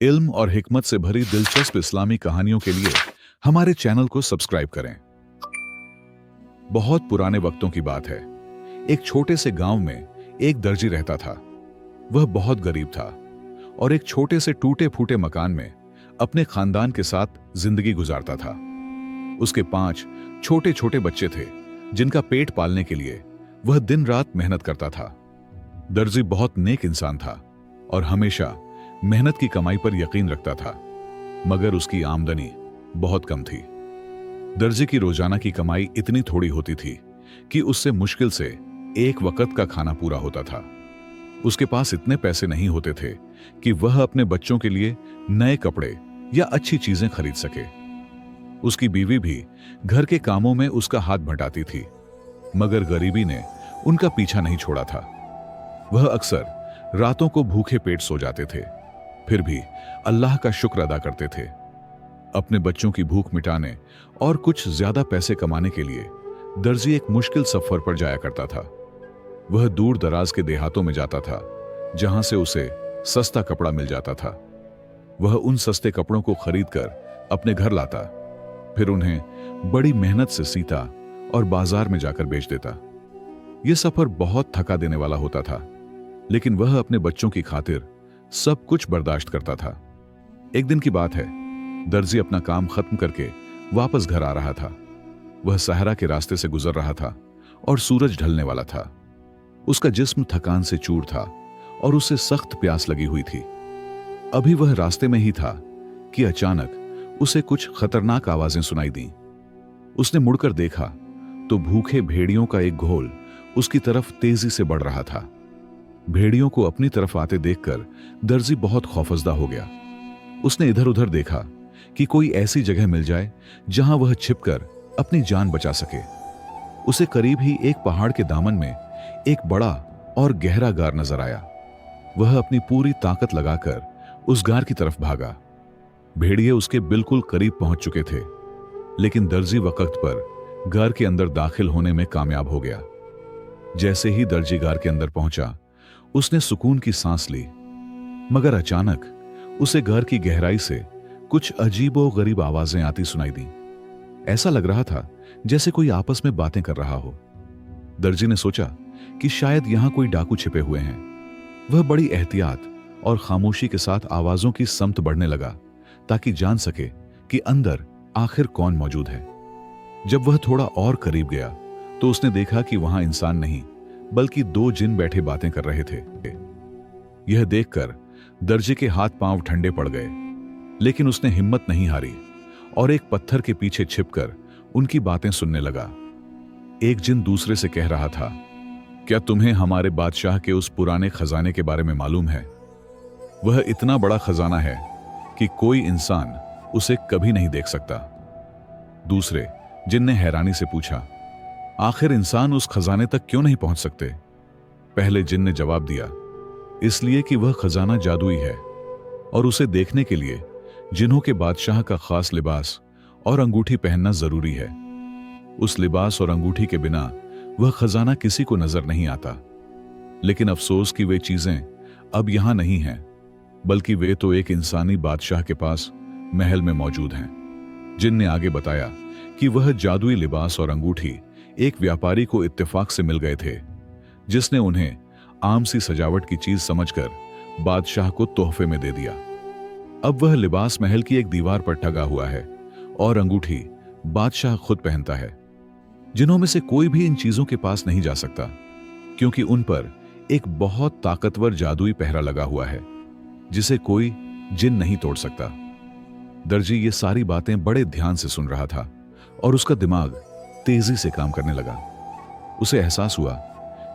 इल्म और हिकमत से भरी दिलचस्प इस्लामी कहानियों के लिए हमारे चैनल को सब्सक्राइब करें। बहुत पुराने वक्तों की बात है। एक छोटे से गांव में एक दर्जी रहता था। वह बहुत गरीब था और एक छोटे से टूटे फूटे मकान में अपने खानदान के साथ जिंदगी गुजारता था। उसके 5 छोटे छोटे बच्चे थे जिनका पेट पालने के लिए वह दिन रात मेहनत करता था। दर्जी बहुत नेक इंसान था और हमेशा मेहनत की कमाई पर यकीन रखता था, मगर उसकी आमदनी बहुत कम थी। दर्जी की रोजाना की कमाई इतनी थोड़ी होती थी कि उससे मुश्किल से एक वक्त का खाना पूरा होता था। उसके पास इतने पैसे नहीं होते थे कि वह अपने बच्चों के लिए नए कपड़े या अच्छी चीजें खरीद सके। उसकी बीवी भी घर के कामों में उसका हाथ बटाती थी, मगर गरीबी ने उनका पीछा नहीं छोड़ा था। वह अक्सर रातों को भूखे पेट सो जाते थे, फिर भी अल्लाह का शुक्र अदा करते थे। अपने बच्चों की भूख मिटाने और कुछ ज्यादा पैसे कमाने के लिए दर्जी एक मुश्किल सफर पर जाया करता था। वह दूर दराज के देहातों में जाता था, जहां से उसे सस्ता कपड़ा मिल जाता था। वह उन सस्ते कपड़ों को खरीदकर अपने घर लाता, फिर उन्हें बड़ी मेहनत से सीता और बाजार में जाकर बेच देता। यह सफर बहुत थका देने वाला होता था, लेकिन वह अपने बच्चों की खातिर सब कुछ बर्दाश्त करता था। एक दिन की बात है, दर्जी अपना काम खत्म करके वापस घर आ रहा था। वह सहरा के रास्ते से गुजर रहा था और सूरज ढलने वाला था। उसका जिस्म थकान से चूर था और उसे सख्त प्यास लगी हुई थी। अभी वह रास्ते में ही था कि अचानक उसे कुछ खतरनाक आवाजें सुनाई दी। उसने मुड़कर देखा तो भूखे भेड़ियों का एक घोल उसकी तरफ तेजी से बढ़ रहा था। भेड़ियों को अपनी तरफ आते देखकर दर्जी बहुत खौफजदा हो गया। उसने इधर उधर देखा कि कोई ऐसी जगह मिल जाए जहां वह छिपकर अपनी जान बचा सके। उसे करीब ही एक पहाड़ के दामन में एक बड़ा और गहरा गार नजर आया। वह अपनी पूरी ताकत लगाकर उस गार की तरफ भागा। भेड़िए उसके बिल्कुल करीब पहुंच चुके थे, लेकिन दर्जी वक्त पर गार के अंदर दाखिल होने में कामयाब हो गया। जैसे ही दर्जी गार के अंदर पहुंचा, उसने सुकून की सांस ली, मगर अचानक उसे घर की गहराई से कुछ अजीबो गरीब आवाजें आती सुनाई दी। ऐसा लग रहा था जैसे कोई आपस में बातें कर रहा हो। दर्जी ने सोचा कि शायद यहां कोई डाकू छिपे हुए हैं। वह बड़ी एहतियात और खामोशी के साथ आवाजों की समत बढ़ने लगा, ताकि जान सके कि अंदर आखिर कौन मौजूद है। जब वह थोड़ा और करीब गया तो उसने देखा कि वहां इंसान नहीं बल्कि 2 जिन बैठे बातें कर रहे थे। यह देखकर दर्जी के हाथ पांव ठंडे पड़ गए, लेकिन उसने हिम्मत नहीं हारी और एक पत्थर के पीछे छिपकर उनकी बातें सुनने लगा। एक जिन दूसरे से कह रहा था, क्या तुम्हें हमारे बादशाह के उस पुराने खजाने के बारे में मालूम है? वह इतना बड़ा खजाना है कि कोई इंसान उसे कभी नहीं देख सकता। दूसरे जिन ने हैरानी से पूछा, आखिर इंसान उस खजाने तक क्यों नहीं पहुंच सकते? पहले जिन ने जवाब दिया, इसलिए कि वह खजाना जादुई है और उसे देखने के लिए जिन्हों के बादशाह का खास लिबास और अंगूठी पहनना जरूरी है। उस लिबास और अंगूठी के बिना वह खजाना किसी को नजर नहीं आता। लेकिन अफसोस कि वे चीजें अब यहां नहीं हैं, बल्कि वे तो एक इंसानी बादशाह के पास महल में मौजूद हैं। जिन ने आगे बताया कि वह जादुई लिबास और अंगूठी एक व्यापारी को इत्तेफाक से मिल गए थे, जिसने उन्हें आम सी सजावट की चीज समझकर बादशाह को तोहफे में दे दिया। अब वह लिबास महल की एक दीवार पर टंगा हुआ है और अंगूठी बादशाह खुद पहनता है। जिन्हों में से कोई भी इन चीजों के पास नहीं जा सकता, क्योंकि उन पर एक बहुत ताकतवर जादुई पहरा लगा हुआ है, जिसे कोई जिन नहीं तोड़ सकता। दर्जी ये सारी बातें बड़े ध्यान से सुन रहा था और उसका दिमाग तेजी से काम करने लगा। उसे एहसास हुआ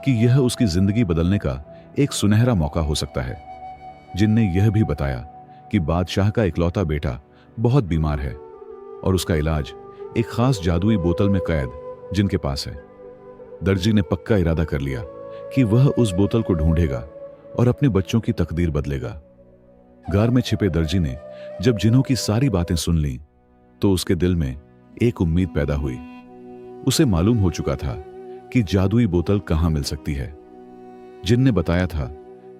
कि यह उसकी जिंदगी बदलने का एक सुनहरा मौका हो सकता है। जिन ने यह भी बताया कि बादशाह का इकलौता बेटा बहुत बीमार है और उसका इलाज एक खास जादुई बोतल में कैद जिनके पास है। दर्जी ने पक्का इरादा कर लिया कि वह उस बोतल को ढूंढेगा और अपने बच्चों की तकदीर बदलेगा। गार में छिपे दर्जी ने जब जिन्हों की सारी बातें सुन ली तो उसके दिल में एक उम्मीद पैदा हुई। उसे मालूम हो चुका था कि जादुई बोतल कहां मिल सकती है। जिन ने बताया था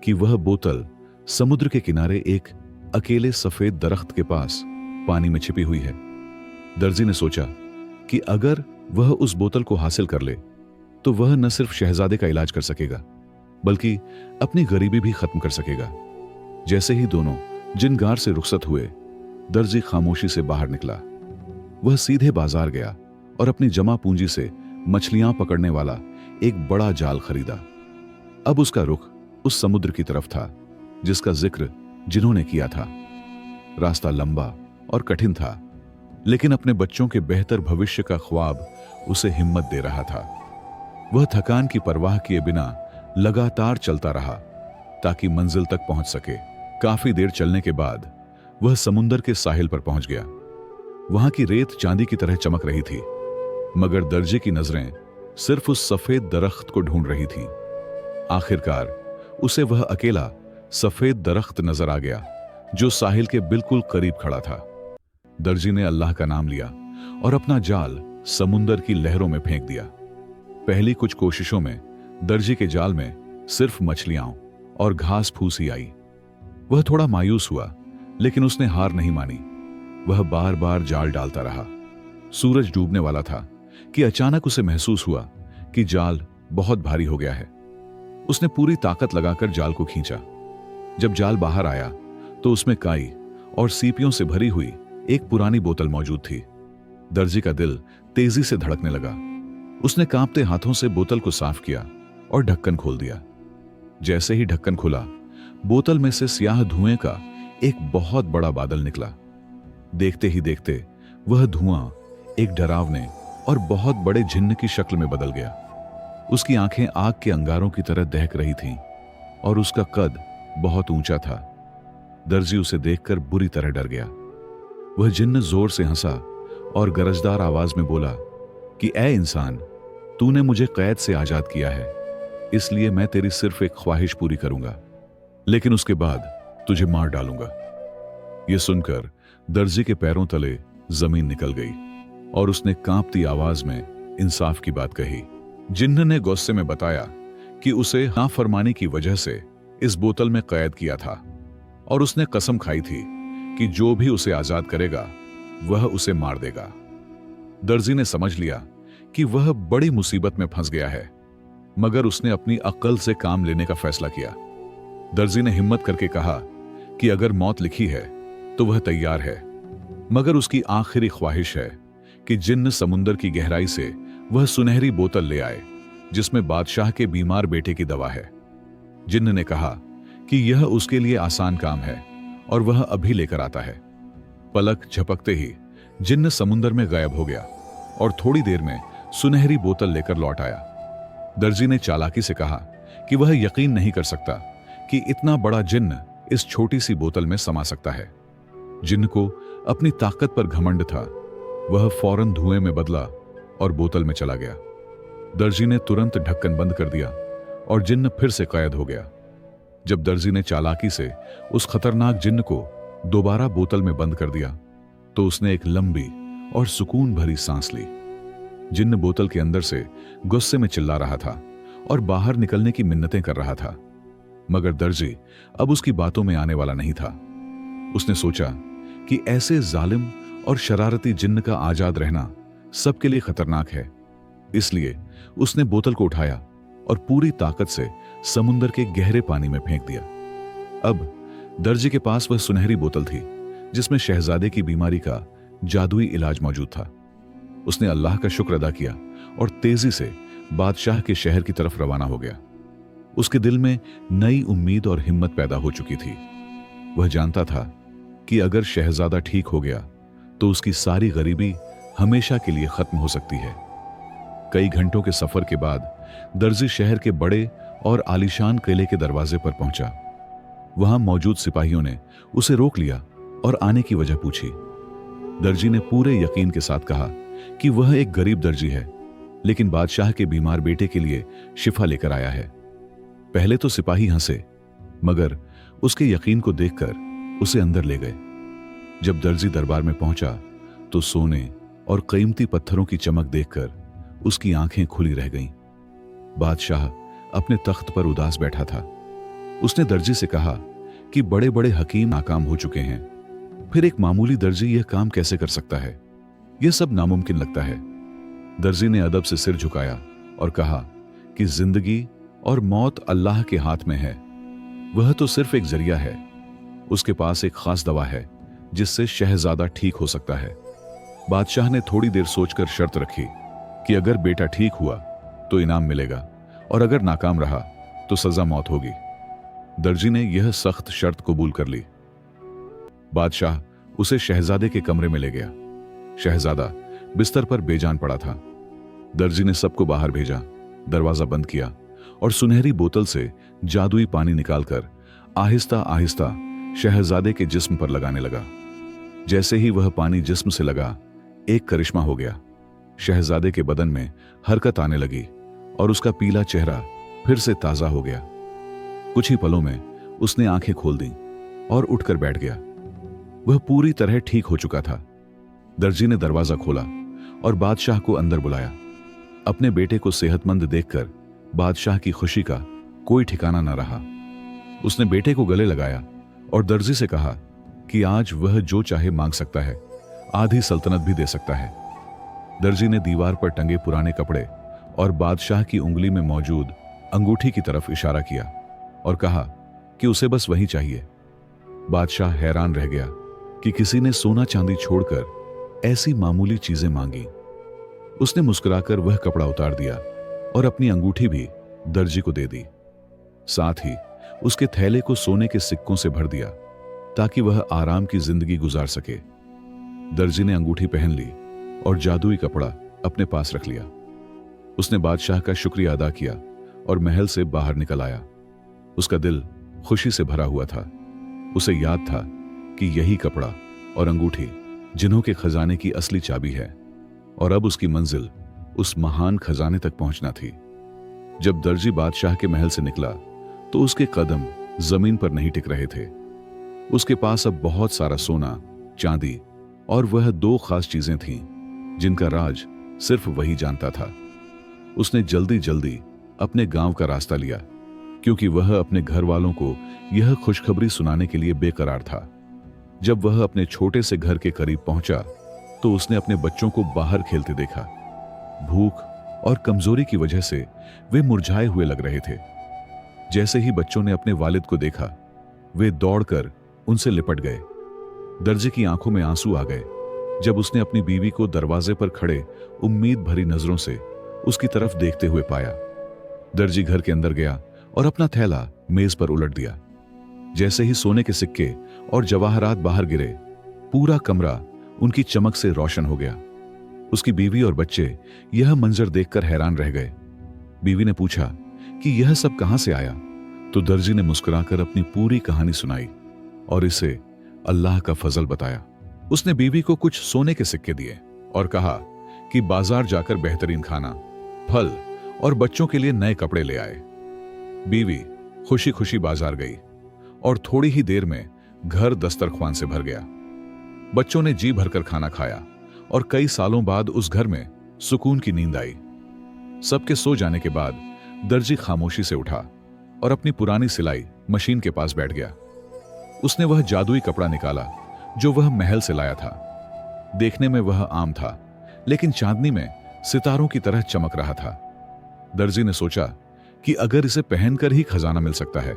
कि वह बोतल समुद्र के किनारे एक अकेले सफेद दरख्त के पास पानी में छिपी हुई है। दर्जी ने सोचा कि अगर वह उस बोतल को हासिल कर ले तो वह न सिर्फ शहजादे का इलाज कर सकेगा बल्कि अपनी गरीबी भी खत्म कर सकेगा। जैसे ही दोनों जिनगार से रुखसत हुए, दर्जी खामोशी से बाहर निकला। वह सीधे बाजार गया और अपनी जमा पूंजी से मछलियां पकड़ने वाला एक बड़ा जाल खरीदा। अब उसका रुख उस समुद्र की तरफ था जिसका जिक्र जिन्होंने किया था। रास्ता लंबा और कठिन था, लेकिन अपने बच्चों के बेहतर भविष्य का ख्वाब उसे हिम्मत दे रहा था। वह थकान की परवाह किए बिना लगातार चलता रहा ताकि मंजिल तक पहुंच सके। काफी देर चलने के बाद वह समुंदर के साहिल पर पहुंच गया। वहां की रेत चांदी की तरह चमक रही थी, मगर दर्जे की नजरें सिर्फ उस सफेद दरख्त को ढूंढ रही थीं। आखिरकार उसे वह अकेला सफेद दरख्त नजर आ गया जो साहिल के बिल्कुल करीब खड़ा था। दर्जी ने अल्लाह का नाम लिया और अपना जाल समुंदर की लहरों में फेंक दिया। पहली कुछ कोशिशों में दर्जी के जाल में सिर्फ मछलियां और घास फूस ही आई। वह थोड़ा मायूस हुआ, लेकिन उसने हार नहीं मानी। वह बार बार जाल डालता रहा। सूरज डूबने वाला था कि अचानक उसे महसूस हुआ कि जाल बहुत भारी हो गया है। उसने पूरी ताकत लगाकर जाल को खींचा। जब जाल बाहर आया तो उसमें काई और सीपियों से भरी हुई एक पुरानी बोतल मौजूद थी। दर्जी का दिल तेजी से धड़कने लगा। उसने कांपते हाथों से बोतल को साफ किया और ढक्कन खोल दिया। जैसे ही ढक्कन खुला, बोतल में से स्याह धुएं का एक बहुत बड़ा बादल निकला। देखते ही देखते वह धुआं एक डरावने और बहुत बड़े जिन्न की शक्ल में बदल गया। उसकी आंखें आग के अंगारों की तरह दहक रही थीं और उसका कद बहुत ऊंचा था। दर्जी उसे देखकर बुरी तरह डर गया। वह जिन्न जोर से हंसा और गरजदार आवाज में बोला कि ऐ इंसान, तूने मुझे कैद से आजाद किया है, इसलिए मैं तेरी सिर्फ एक ख्वाहिश पूरी करूंगा, लेकिन उसके बाद तुझे मार डालूंगा। यह सुनकर दर्जी के पैरों तले जमीन निकल गई और उसने कांपती आवाज में इंसाफ की बात कही। जिन्न ने गुस्से में बताया कि उसे नाफरमानी की वजह से इस बोतल में कैद किया था और उसने कसम खाई थी कि जो भी उसे आजाद करेगा वह उसे मार देगा। दर्जी ने समझ लिया कि वह बड़ी मुसीबत में फंस गया है, मगर उसने अपनी अक्ल से काम लेने का फैसला किया। दर्जी ने हिम्मत करके कहा कि अगर मौत लिखी है तो वह तैयार है, मगर उसकी आखिरी ख्वाहिश है कि जिन्न समुंदर की गहराई से वह सुनहरी बोतल ले आए जिसमें बादशाह के बीमार बेटे की दवा है। जिन्न ने कहा कि यह उसके लिए आसान काम है और वह अभी लेकर आता है। पलक झपकते ही जिन्न समुंदर में गायब हो गया और थोड़ी देर में सुनहरी बोतल लेकर लौट आया। दर्जी ने चालाकी से कहा कि वह यकीन नहीं कर सकता कि इतना बड़ा जिन्न इस छोटी सी बोतल में समा सकता है। जिन्न को अपनी ताकत पर घमंड था। वह फौरन धुएं में बदला और बोतल में चला गया। दर्जी ने तुरंत ढक्कन बंद कर दिया और जिन्न फिर से कैद हो गया। जब दर्जी ने चालाकी से उस खतरनाक जिन्न को दोबारा बोतल में बंद कर दिया तो उसने एक लंबी और सुकून भरी सांस ली। जिन्न बोतल के अंदर से गुस्से में चिल्ला रहा था और बाहर निकलने की मिन्नतें कर रहा था, मगर दर्जी अब उसकी बातों में आने वाला नहीं था। उसने सोचा कि ऐसे जालिम और शरारती जिन्न का आजाद रहना सबके लिए खतरनाक है, इसलिए उसने बोतल को उठाया और पूरी ताकत से समुंदर के गहरे पानी में फेंक दिया। अब दर्जी के पास वह सुनहरी बोतल थी जिसमें शहजादे की बीमारी का जादुई इलाज मौजूद था। उसने अल्लाह का शुक्र अदा किया और तेजी से बादशाह के शहर की तरफ रवाना हो गया। उसके दिल में नई उम्मीद और हिम्मत पैदा हो चुकी थी। वह जानता था कि अगर शहजादा ठीक हो गया तो उसकी सारी गरीबी हमेशा के लिए खत्म हो सकती है। कई घंटों के सफर के बाद दर्जी शहर के बड़े और आलीशान किले के दरवाजे पर पहुंचा। वहां मौजूद सिपाहियों ने उसे रोक लिया और आने की वजह पूछी। दर्जी ने पूरे यकीन के साथ कहा कि वह एक गरीब दर्जी है, लेकिन बादशाह के बीमार बेटे के लिए शिफा लेकर आया है। पहले तो सिपाही हंसे, मगर उसके यकीन को देखकर उसे अंदर ले गए। जब दर्जी दरबार में पहुंचा तो सोने और कीमती पत्थरों की चमक देखकर उसकी आंखें खुली रह गईं। बादशाह अपने तख्त पर उदास बैठा था। उसने दर्जी से कहा कि बड़े बड़े हकीम नाकाम हो चुके हैं, फिर एक मामूली दर्जी यह काम कैसे कर सकता है? यह सब नामुमकिन लगता है। दर्जी ने अदब से सिर झुकाया और कहा कि जिंदगी और मौत अल्लाह के हाथ में है। वह तो सिर्फ एक जरिया है। उसके पास एक खास दवा है जिससे शहजादा ठीक हो सकता है। बादशाह ने थोड़ी देर सोचकर शर्त रखी कि अगर बेटा ठीक हुआ तो इनाम मिलेगा और अगर नाकाम रहा तो सजा मौत होगी। दर्जी ने यह सख्त शर्त कबूल कर ली। बादशाह उसे शहजादे के कमरे में ले गया। शहजादा बिस्तर पर बेजान पड़ा था। दर्जी ने सबको बाहर भेजा, दरवाजा बंद किया और सुनहरी बोतल से जादुई पानी निकालकर आहिस्ता आहिस्ता शहजादे के जिस्म पर लगाने लगा। जैसे ही वह पानी जिस्म से लगा, एक करिश्मा हो गया। शहजादे के बदन में हरकत आने लगी और उसका पीला चेहरा फिर से ताजा हो गया। कुछ ही पलों में उसने आंखें खोल दी और उठकर बैठ गया। वह पूरी तरह ठीक हो चुका था। दर्जी ने दरवाजा खोला और बादशाह को अंदर बुलाया। अपने बेटे को सेहतमंद देखकर बादशाह की खुशी का कोई ठिकाना न रहा। उसने बेटे को गले लगाया और दर्जी से कहा कि आज वह जो चाहे मांग सकता है, आधी सल्तनत भी दे सकता है। दर्जी ने दीवार पर टंगे पुराने कपड़े और बादशाह की उंगली में मौजूद अंगूठी की तरफ इशारा किया और कहा कि उसे बस वही चाहिए। बादशाह हैरान रह गया कि किसी ने सोना चांदी छोड़कर ऐसी मामूली चीजें मांगी। उसने मुस्कुराकर वह कपड़ा उतार दिया और अपनी अंगूठी भी दर्जी को दे दी। साथ ही उसके थैले को सोने के सिक्कों से भर दिया ताकि वह आराम की जिंदगी गुजार सके। दर्जी ने अंगूठी पहन ली और जादुई कपड़ा अपने पास रख लिया। उसने बादशाह का शुक्रिया अदा किया और महल से बाहर निकल आया। उसका दिल खुशी से भरा हुआ था। उसे याद था कि यही कपड़ा और अंगूठी जिन्हों के खजाने की असली चाबी है और अब उसकी मंजिल उस महान खजाने तक पहुंचना थी। जब दर्जी बादशाह के महल से निकला तो उसके कदम जमीन पर नहीं टिक रहे थे। उसके पास अब बहुत सारा सोना, चांदी और वह दो खास चीजें थीं जिनका राज सिर्फ वही जानता था। उसने जल्दी जल्दी अपने गांव का रास्ता लिया क्योंकि वह अपने घर वालों को यह खुशखबरी सुनाने के लिए बेकरार था। जब वह अपने छोटे से घर के करीब पहुंचा तो उसने अपने बच्चों को बाहर खेलते देखा। भूख और कमजोरी की वजह से वे मुरझाए हुए लग रहे थे। जैसे ही बच्चों ने अपने वालिद को देखा, वे दौड़कर उनसे लिपट गए। दर्जी की आंखों में आंसू आ गए जब उसने अपनी बीवी को दरवाजे पर खड़े उम्मीद भरी नजरों से उसकी तरफ देखते हुए पाया। दर्जी घर के अंदर गया और अपना थैला मेज पर उलट दिया। जैसे ही सोने के सिक्के और जवाहरात बाहर गिरे, पूरा कमरा उनकी चमक से रोशन हो गया। उसकी बीवी और बच्चे यह मंजर देखकर हैरान रह गए। बीवी ने पूछा कि यह सब कहां से आया, तो दर्जी ने मुस्कुराकर अपनी पूरी कहानी सुनाई और इसे अल्लाह का फजल बताया। उसने बीवी को कुछ सोने के सिक्के दिए और कहा कि बाजार जाकर बेहतरीन खाना, फल और बच्चों के लिए नए कपड़े ले आए। बीवी खुशी खुशी बाजार गई और थोड़ी ही देर में घर दस्तरख्वान से भर गया। बच्चों ने जी भरकर खाना खाया और कई सालों बाद उस घर में सुकून की नींद आई। सबके सो जाने के बाद दर्जी खामोशी से उठा और अपनी पुरानी सिलाई मशीन के पास बैठ गया। उसने वह जादुई कपड़ा निकाला जो वह महल से लाया था। देखने में वह आम था, लेकिन चांदनी में सितारों की तरह चमक रहा था। दर्जी ने सोचा कि अगर इसे पहनकर ही खजाना मिल सकता है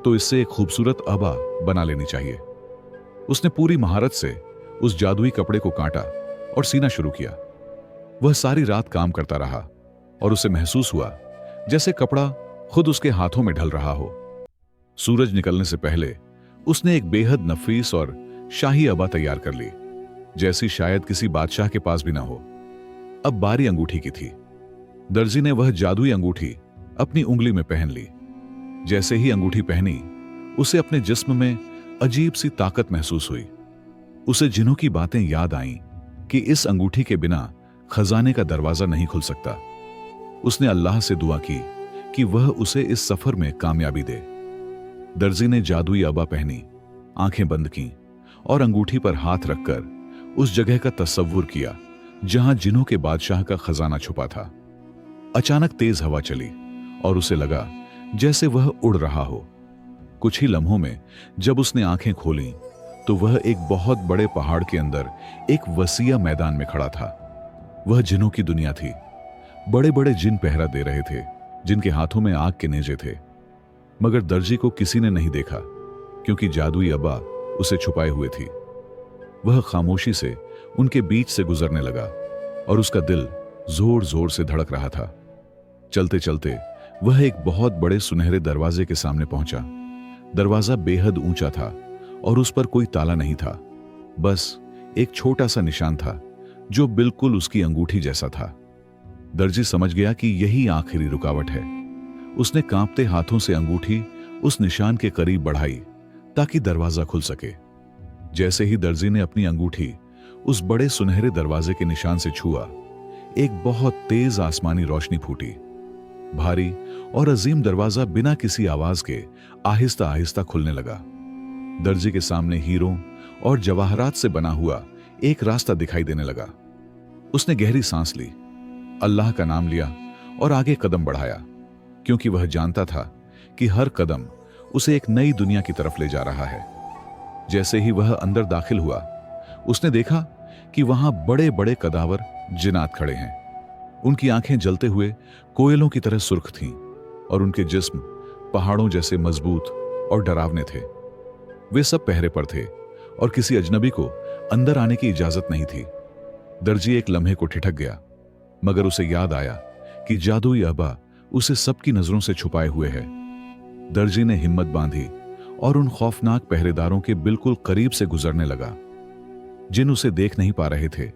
तो इससे एक खूबसूरत अबा बना लेनी चाहिए। उसने पूरी महारत से उस जादुई कपड़े को काटा और सीना शुरू किया। वह सारी रात काम करता रहा और उसे महसूस हुआ जैसे कपड़ा खुद उसके हाथों में ढल रहा हो। सूरज निकलने से पहले उसने एक बेहद नफीस और शाही अबा तैयार कर ली, जैसी शायद किसी बादशाह के पास भी ना हो। अब बारी अंगूठी की थी। दर्जी ने वह जादुई अंगूठी अपनी उंगली में पहन ली। जैसे ही अंगूठी पहनी, उसे अपने जिस्म में अजीब सी ताकत महसूस हुई। उसे जिन्हों की बातें याद आईं कि इस अंगूठी के बिना खजाने का दरवाजा नहीं खुल सकता। उसने अल्लाह से दुआ की कि वह उसे इस सफर में कामयाबी दे। दर्जी ने जादुई अबा पहनी, आंखें बंद की और अंगूठी पर हाथ रखकर उस जगह का तस्वुर किया जहां जिन्हों के बादशाह का खजाना छुपा था। अचानक तेज हवा चली और उसे लगा जैसे वह उड़ रहा हो। कुछ ही लम्हों में जब उसने आंखें खोलीं, तो वह एक बहुत बड़े पहाड़ के अंदर एक वसीया मैदान में खड़ा था। वह जिन्हों की दुनिया थी। बड़े बड़े जिन पहरा दे रहे थे, जिनके हाथों में आग के नेजे थे। मगर दर्जी को किसी ने नहीं देखा, क्योंकि जादुई अबा उसे छुपाए हुए थी। वह खामोशी से उनके बीच से गुजरने लगा और उसका दिल जोर जोर से धड़क रहा था। चलते चलते वह एक बहुत बड़े सुनहरे दरवाजे के सामने पहुंचा। दरवाजा बेहद ऊंचा था और उस पर कोई ताला नहीं था, बस एक छोटा सा निशान था जो बिल्कुल उसकी अंगूठी जैसा था। दर्जी समझ गया कि यही आखिरी रुकावट है। उसने कांपते हाथों से अंगूठी उस निशान के करीब बढ़ाई ताकि दरवाजा खुल सके। जैसे ही दर्जी ने अपनी अंगूठी उस बड़े सुनहरे दरवाजे के निशान से छुआ, एक बहुत तेज आसमानी रोशनी फूटी। भारी और अजीम दरवाजा बिना किसी आवाज के आहिस्ता आहिस्ता खुलने लगा। दर्जी के सामने हीरों और जवाहरात से बना हुआ एक रास्ता दिखाई देने लगा। उसने गहरी सांस ली, अल्लाह का नाम लिया और आगे कदम बढ़ाया, क्योंकि वह जानता था कि हर कदम उसे एक नई दुनिया की तरफ ले जा रहा है। जैसे ही वह अंदर दाखिल हुआ, उसने देखा कि वहां बड़े बड़े कदावर जिन्नात खड़े हैं। उनकी आंखें जलते हुए कोयलों की तरह सुर्ख थीं और उनके जिस्म पहाड़ों जैसे मजबूत और डरावने थे। वे सब पहरे पर थे और किसी अजनबी को अंदर आने की इजाजत नहीं थी। दर्जी एक लम्हे को ठिठक गया, मगर उसे याद आया कि जादुई अबा उसे सबकी नजरों से छुपाए हुए है। दर्जी ने हिम्मत बांधी और उन खौफनाक पहरेदारों के बिल्कुल करीब से गुजरने लगा, जिन उसे देख नहीं पा रहे थे,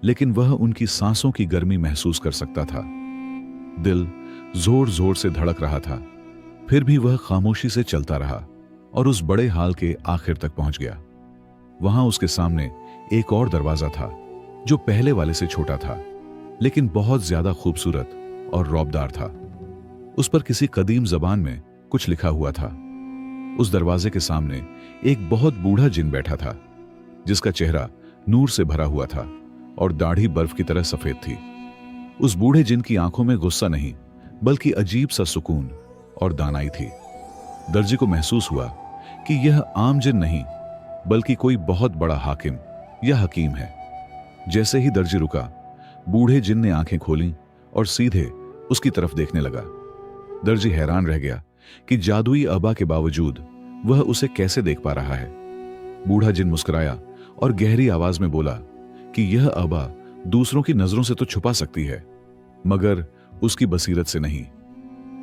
लेकिन वह उनकी सांसों की गर्मी महसूस कर सकता था। दिल जोर जोर से धड़क रहा था, फिर भी वह खामोशी से चलता रहा और उस बड़े हाल के आखिर तक पहुंच गया। वहां उसके सामने एक और दरवाजा था, जो पहले वाले से छोटा था, लेकिन बहुत ज्यादा खूबसूरत और रौबदार था। उस पर किसी कदीम जबान में कुछ लिखा हुआ था। उस दरवाजे के सामने एक बहुत बूढ़ा जिन बैठा था, जिसका चेहरा नूर से भरा हुआ था और दाढ़ी बर्फ की तरह सफेद थी। उस बूढ़े जिन की आंखों में गुस्सा नहीं, बल्कि अजीब सा सुकून और दानाई थी। दर्जी को महसूस हुआ कि यह आम जिन नहीं, बल्कि कोई बहुत बड़ा हाकिम या हकीम है। जैसे ही दर्जी रुका, बूढ़े जिन ने आंखें खोलीं और सीधे उसकी तरफ देखने लगा। दर्जी हैरान रह गया कि जादुई अबा के बावजूद वह उसे कैसे देख पा रहा है। बूढ़ा जिन मुस्कुराया और गहरी आवाज में बोला कि यह अबा दूसरों की नजरों से तो छुपा सकती है, मगर उसकी बसीरत से नहीं।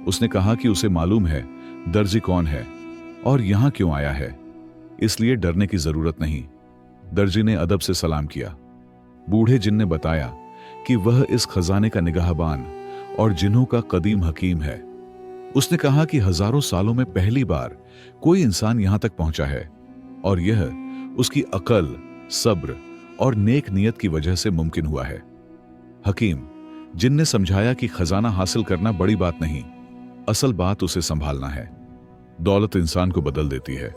उसने कहा कि उसे मालूम है दर्जी कौन है और यहां क्यों आया है, इसलिए डरने की जरूरत नहीं। दर्जी ने अदब से सलाम किया। बूढ़े जिन ने बताया कि वह इस खजाने का निगाहबान और जिन्हों का कदीम हकीम है। उसने कहा कि हजारों सालों में पहली बार कोई इंसान यहां तक पहुंचा है और यह उसकी अकल, सब्र और नेक नियत की वजह से मुमकिन हुआ है। हकीम जिन ने समझाया कि खजाना हासिल करना बड़ी बात नहीं, असल बात उसे संभालना है। दौलत इंसान को बदल देती है।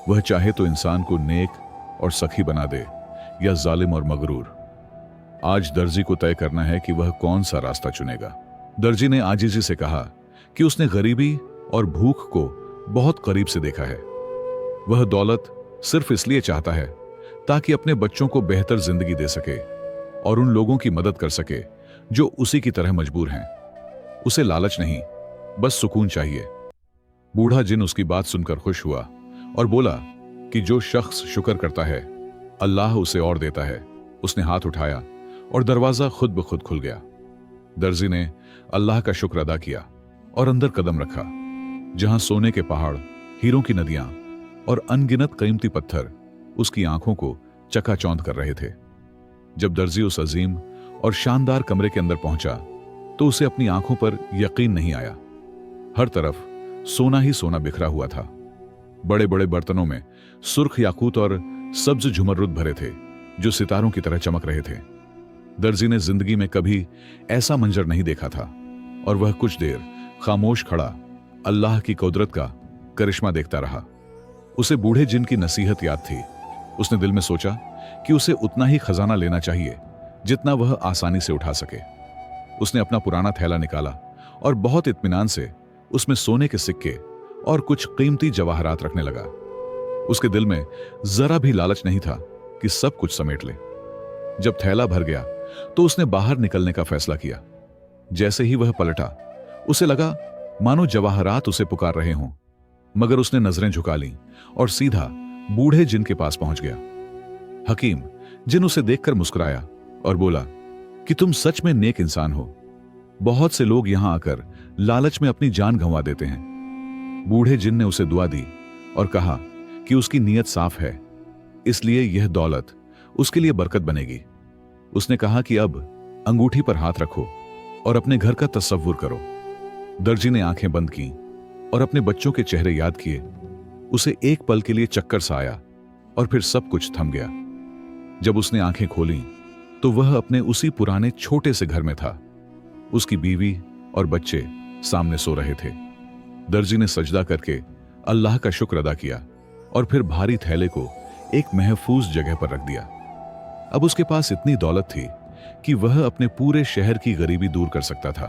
वह चाहे तो इंसान को नेक और सखी बना दे या जालिम और मगरूर। आज दर्जी को तय करना है कि वह कौन सा रास्ता चुनेगा। दर्जी ने आजीजी से कहा कि उसने गरीबी और भूख को बहुत करीब से देखा है। वह दौलत सिर्फ इसलिए चाहता है ताकि अपने बच्चों को बेहतर जिंदगी दे सके और उन लोगों की मदद कर सके जो उसी की तरह मजबूर हैं। उसे लालच नहीं, बस सुकून चाहिए। बूढ़ा जिन उसकी बात सुनकर खुश हुआ और बोला कि जो शख्स शुक्र करता है, अल्लाह उसे और देता है। उसने हाथ उठाया और दरवाजा खुद ब खुद खुल गया। दर्जी ने अल्लाह का शुक्र अदा किया और अंदर कदम रखा, जहां सोने के पहाड़, हीरों की नदियां और अनगिनत कीमती पत्थर उसकी आंखों को चकाचौंध कर रहे थे। जब दर्जी उस अजीम और शानदार कमरे के अंदर पहुंचा, तो उसे अपनी आंखों पर यकीन नहीं आया। हर तरफ सोना ही सोना बिखरा हुआ था। बड़े बड़े बर्तनों में सुर्ख याकूत और सब्ज झुमर्रुद भरे थे, जो सितारों की तरह चमक रहे थे। दर्जी ने जिंदगी में कभी ऐसा मंजर नहीं देखा था और वह कुछ देर खामोश खड़ा अल्लाह की कुदरत का करिश्मा देखता रहा। उसे बूढ़े जिन की नसीहत याद थी। उसने दिल में सोचा कि उसे उतना ही खजाना लेना चाहिए जितना वह आसानी से उठा सके। उसने अपना पुराना थैला निकाला और बहुत इत्मीनान से उसमें सोने के सिक्के और कुछ कीमती जवाहरात रखने लगा। उसके दिल में जरा भी लालच नहीं था कि सब कुछ समेट ले। जब थैला भर गया तो उसने बाहर निकलने का फैसला किया। जैसे ही वह पलटा, उसे लगा मानो जवाहरात उसे पुकार रहे हों, मगर उसने नजरें झुका लीं और सीधा बूढ़े जिन के पास पहुंच गया। हकीम जिन उसे देखकर मुस्कुराया और बोला कि तुम सच में नेक इंसान हो। बहुत से लोग यहां आकर लालच में अपनी जान गंवा देते हैं। बूढ़े जिन ने उसे दुआ दी और कहा कि उसकी नीयत साफ है, इसलिए यह दौलत उसके लिए बरकत बनेगी। उसने कहा कि अब अंगूठी पर हाथ रखो और अपने घर का तसव्वुर करो। दर्जी ने आंखें बंद की और अपने बच्चों के चेहरे याद किए। उसे एक पल के लिए चक्कर सा आया और फिर सब कुछ थम गया। जब उसने आंखें खोलीं तो वह अपने उसी पुराने छोटे से घर में था। उसकी बीवी और बच्चे सामने सो रहे थे। दर्जी ने सजदा करके अल्लाह का शुक्र अदा किया और फिर भारी थैले को एक महफूज जगह पर रख दिया। अब उसके पास इतनी दौलत थी कि वह अपने पूरे शहर की गरीबी दूर कर सकता था।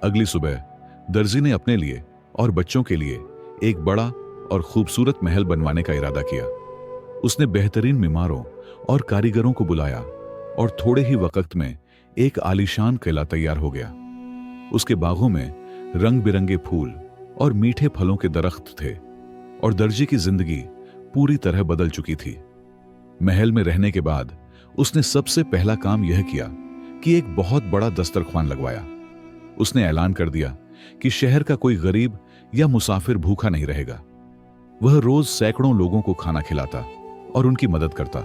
अगली सुबह दर्जी ने अपने लिए और बच्चों के लिए एक बड़ा और खूबसूरत महल बनवाने का इरादा किया। उसने बेहतरीन मीमारों और कारीगरों को बुलाया और थोड़े ही वक्त में एक आलीशान किला तैयार हो गया। उसके बागों में रंग बिरंगे फूल और मीठे फलों के दरख्त थे और दर्जी की जिंदगी पूरी तरह बदल चुकी थी। महल में रहने के बाद उसने सबसे पहला काम यह किया कि एक बहुत बड़ा दस्तरख्वान लगवाया। उसने ऐलान कर दिया कि शहर का कोई गरीब या मुसाफिर भूखा नहीं रहेगा। वह रोज सैकड़ों लोगों को खाना खिलाता और उनकी मदद करता।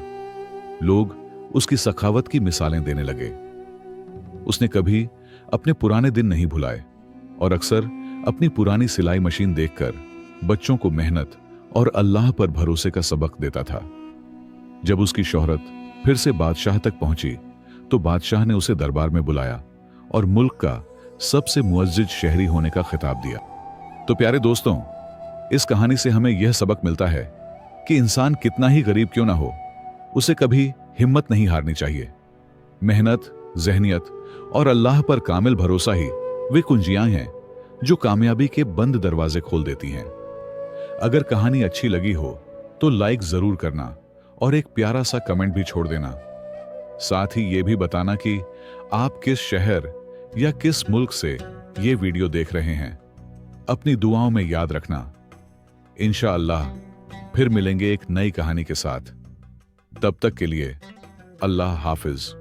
लोग उसकी सखावत की मिसालें देने लगे। उसने कभी अपने पुराने दिन नहीं भुलाए और अक्सर अपनी पुरानी सिलाई मशीन देखकर बच्चों को मेहनत और अल्लाह पर भरोसे का सबक देता था। जब उसकी शोहरत फिर से बादशाह तक पहुंची तो बादशाह ने उसे दरबार में बुलाया और मुल्क का सबसे मुअज्जिज शहरी होने का खिताब दिया। तो प्यारे दोस्तों, इस कहानी से हमें यह सबक मिलता है कि इंसान कितना ही गरीब क्यों ना हो, उसे कभी हिम्मत नहीं हारनी चाहिए। मेहनत, ज़हनियत और अल्लाह पर कामिल भरोसा ही वे कुंजियां हैं जो कामयाबी के बंद दरवाजे खोल देती हैं। अगर कहानी अच्छी लगी हो तो लाइक जरूर करना और एक प्यारा सा कमेंट भी छोड़ देना। साथ ही ये भी बताना कि आप किस शहर या किस मुल्क से ये वीडियो देख रहे हैं। अपनी दुआओं में याद रखना। इंशाअल्लाह फिर मिलेंगे एक नई कहानी के साथ। तब तक के लिए अल्लाह हाफिज।